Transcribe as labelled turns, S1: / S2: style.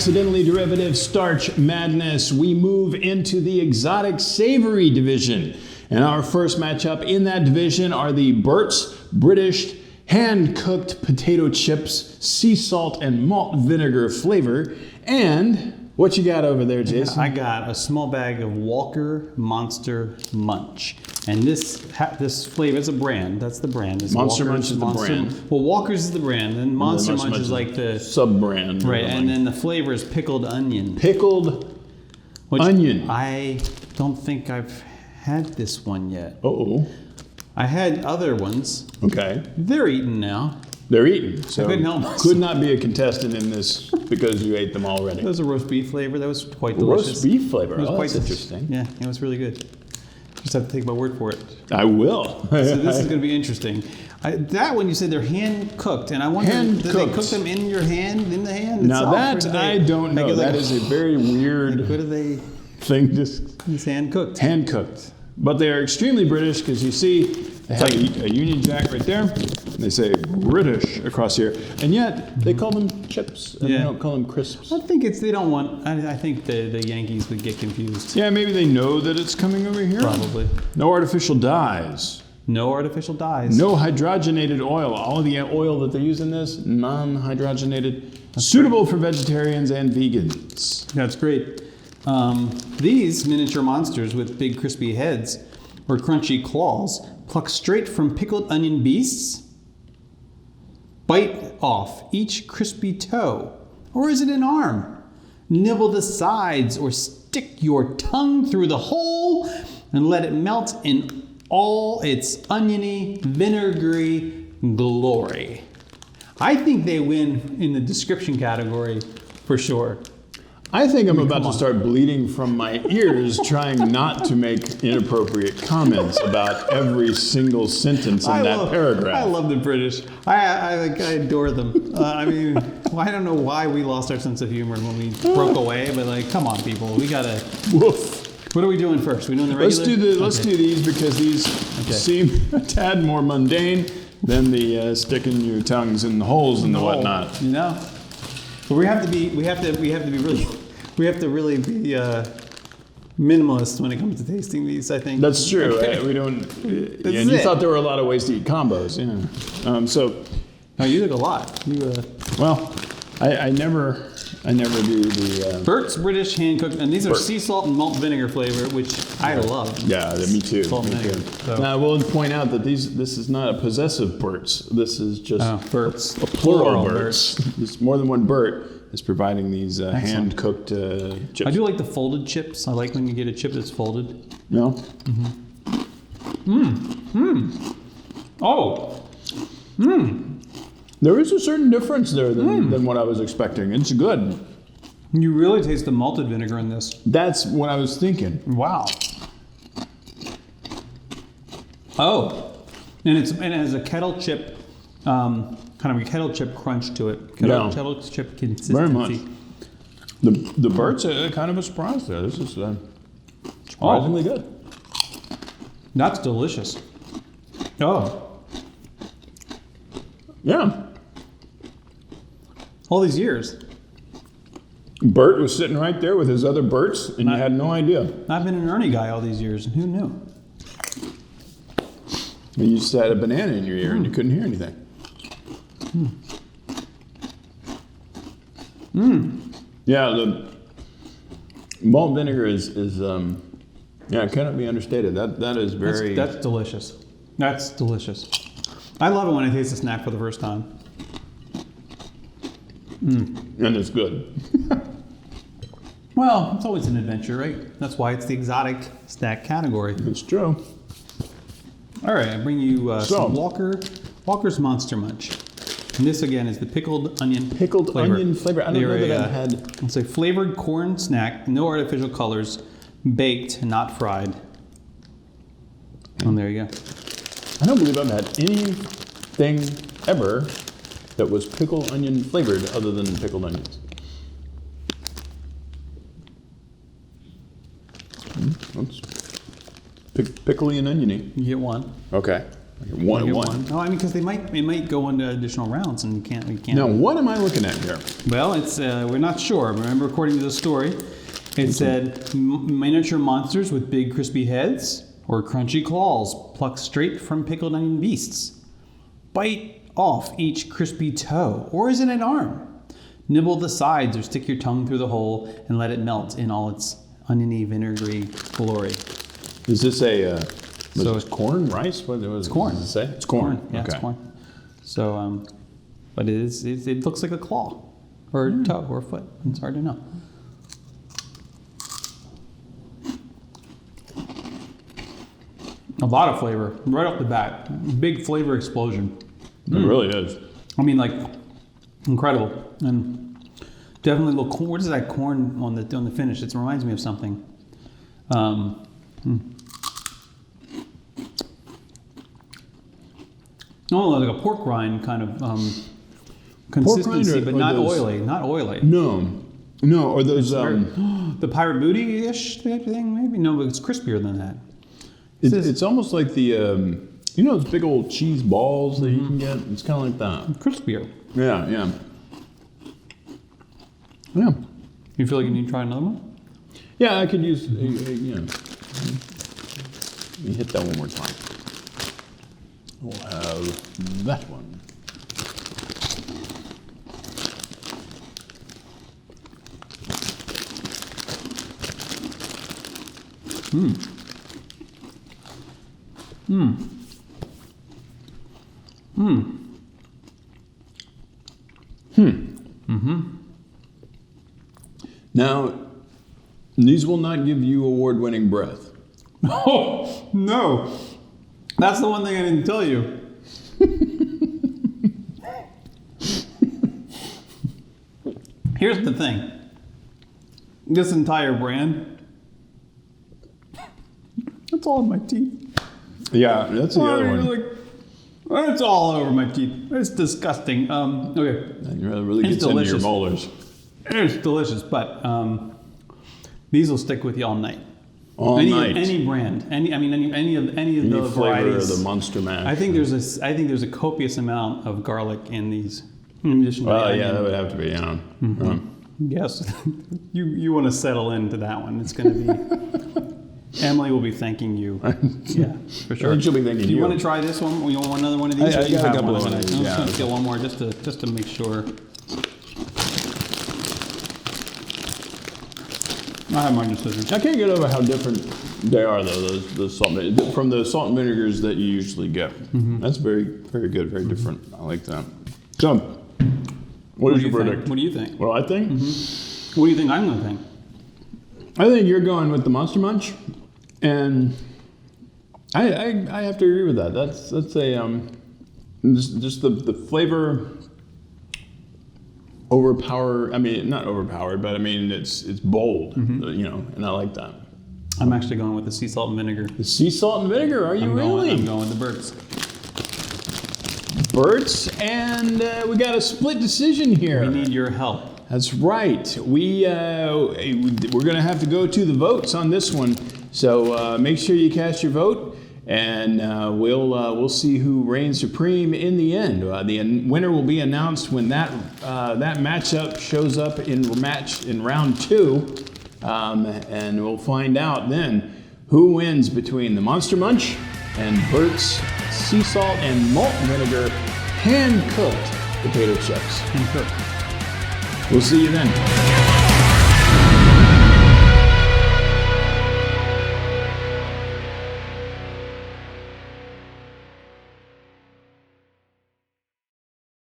S1: accidentally derivative starch madness, we move into the exotic savory division. And our first matchup in that division are the Burt's British hand-cooked potato chips, sea salt and malt vinegar flavor. And what you got over there, Jason?
S2: I got a small bag of Walker Monster Munch. And this flavor is a brand. That's the brand. It's
S1: Monster
S2: Walker's
S1: Munch is the brand.
S2: Well, Walker's is the brand. And Monster Munch is like the
S1: sub-brand.
S2: Right, and then the flavor is pickled onion.
S1: Pickled onion.
S2: I don't think I've had this one yet.
S1: Uh-oh.
S2: I had other ones.
S1: Okay.
S2: They're eaten now.
S1: They're eaten. So
S2: couldn't help myself.
S1: could not be a contestant in this because you ate them already.
S2: That was a roast beef flavor. That was quite delicious.
S1: Roast beef flavor.
S2: It was quite
S1: that's interesting.
S2: Yeah, it was really good. Just have to take my word for it.
S1: I will.
S2: So this is going to be interesting. That one you said they're hand cooked, and I wonder, did they cook them in your hand, in the hand?
S1: Now
S2: itself,
S1: that I don't know. That is a very weird
S2: what are they?
S1: thing.
S2: It's hand cooked.
S1: Hand cooked, but they are extremely British because you see they have a Union Jack right there. And they say British across here, and yet they call them chips and they don't call them crisps.
S2: I think they don't want. I think the Yankees would get confused.
S1: Yeah, maybe they know that it's coming over here.
S2: Probably.
S1: No artificial dyes.
S2: No artificial dyes.
S1: No hydrogenated oil. All of the oil that they use in this, non-hydrogenated, suitable for vegetarians and vegans.
S2: That's great. These miniature monsters with big crispy heads or crunchy claws pluck straight from pickled onion beasts. Bite off each crispy toe, or is it an arm? Nibble the sides or stick your tongue through the hole and let it melt in all its oniony, vinegary glory. I think they win in the description category for sure.
S1: I think I'm about to start bleeding from my ears trying not to make inappropriate comments about every single sentence in that paragraph.
S2: I love the British. I adore them. I mean, I don't know why we lost our sense of humor when we broke away, but like, come on, people, we gotta.
S1: Woof.
S2: What are we doing first? We doing the regular?
S1: Let's do these because these seem a tad more mundane than the sticking your tongues in the holes and the whatnot.
S2: You know, but we have to really be minimalist when it comes to tasting these. I think
S1: that's true. We don't. And you thought there were a lot of ways to eat combos. Yeah.
S2: No, you took a lot.
S1: Well, I never do the
S2: Burt's British hand cooked, and these are sea salt and malt vinegar flavor, which I love.
S1: Yeah, me too.
S2: Salt and vinegar. So.
S1: Now I will point out that this is not a possessive Burt's. This is just
S2: Burt's.
S1: A plural Burt's. There's more than one Burt is providing these hand cooked chips.
S2: I do like the folded chips. I like when you get a chip that's folded.
S1: No. There is a certain difference there than what I was expecting. It's good.
S2: You really taste the malted vinegar in this.
S1: That's what I was thinking.
S2: Wow. Oh, and it has a kettle chip, kind of a kettle chip crunch to it. Kettle chip consistency.
S1: Very much. The Burt's kind of a surprise there. This is surprisingly good.
S2: That's delicious. Oh.
S1: Yeah.
S2: All these years.
S1: Burt was sitting right there with his other Burts, and you had no idea.
S2: I've been an Ernie guy all these years, and who knew?
S1: You just had a banana in your ear and you couldn't hear anything. Yeah, the malt vinegar is cannot be understated. That is very...
S2: That's delicious. That's delicious. I love it when I taste a snack for the first time.
S1: And it's good.
S2: Well, it's always an adventure, right? That's why it's the exotic snack category.
S1: It's true.
S2: All right, I bring you some Walker's Monster Munch. And this, again, is the pickled onion flavor.
S1: Onion flavor. I don't know that I've had...
S2: It's a flavored corn snack, no artificial colors, baked, not fried. And there you go.
S1: I don't believe I've had anything ever that was pickled onion flavored other than pickled onions. That's pickly and oniony.
S2: You get one.
S1: Okay. One and one.
S2: Oh, I mean, because it might go into additional rounds, and we can't.
S1: Now, what am I looking at here?
S2: Well, it's we're not sure. Remember, according to the story, it said miniature monsters with big crispy heads or crunchy claws plucked straight from pickled onion beasts. Bite off each crispy toe, or is it an arm? Nibble the sides or stick your tongue through the hole and let it melt in all its oniony, vinegary glory.
S1: Is this a...
S2: So
S1: it's corn, rice? What was
S2: it's corn.
S1: Does it say? It's corn.
S2: Yeah,
S1: okay.
S2: it's corn. So, but it looks like a claw or a toe or a foot. It's hard to know. A lot of flavor right off the bat. Big flavor explosion.
S1: It really is.
S2: I mean, like, incredible. And definitely a little corn. What is that corn on the finish? It reminds me of something. Oh, like a pork rind kind of consistency, but not
S1: those,
S2: oily. Not oily.
S1: No, or those...
S2: the pirate booty-ish type thing, maybe? No, but it's crispier than that.
S1: It's almost like the... those big old cheese balls that you can get? It's kind of like that.
S2: Crispier.
S1: Yeah.
S2: You feel like you need to try another one?
S1: Yeah, I could use... Let me hit that one more time. We'll have that one. Now, these will not give you award-winning breath.
S2: Oh, no. That's the one thing I didn't tell you. Here's the thing. This entire brand, it's all in my teeth.
S1: Yeah, that's the other one.
S2: It's all over my teeth. It's disgusting. Okay.
S1: It really gets into your molars.
S2: It's delicious, but these will stick with you all night.
S1: Night.
S2: Any brand, any of the
S1: flavor
S2: varieties.
S1: of the Monster Munch.
S2: I think there's a copious amount of garlic in these. In addition to the onion.
S1: Yeah, that would have to be.
S2: Yes, you want to settle into that one. It's going to be. Emily will be thanking you. Yeah, for sure.
S1: She'll be thanking you.
S2: Do you want to try this one? You want another one of these?
S1: I got a couple of these.
S2: I'm just going to get one more just to make sure. I have my decision.
S1: I can't get over how different they are, though. Those salt from the salt and vinegars that you usually get. That's very, very good. Very different. I like that. So, what is your verdict?
S2: What do you think?
S1: What do I think?
S2: What do you think I'm going to think?
S1: I think you're going with the Monster Munch, and I have to agree with that. That's a just the flavor. I mean, not overpowered, but I mean, it's bold, and I like that.
S2: I'm actually going with the sea salt and vinegar.
S1: The sea salt and vinegar, are you really?
S2: I'm going with the Burt's.
S1: Burt's, and we got a split decision here.
S2: We need your help.
S1: That's right. We're going to have to go to the votes on this one, so make sure you cast your vote. And we'll see who reigns supreme in the end. The winner will be announced when that matchup shows up in round 2, and we'll find out then who wins between the Monster Munch and Burt's sea salt and malt vinegar hand-cooked potato chips.
S2: Hand-cooked.
S1: We'll see you then.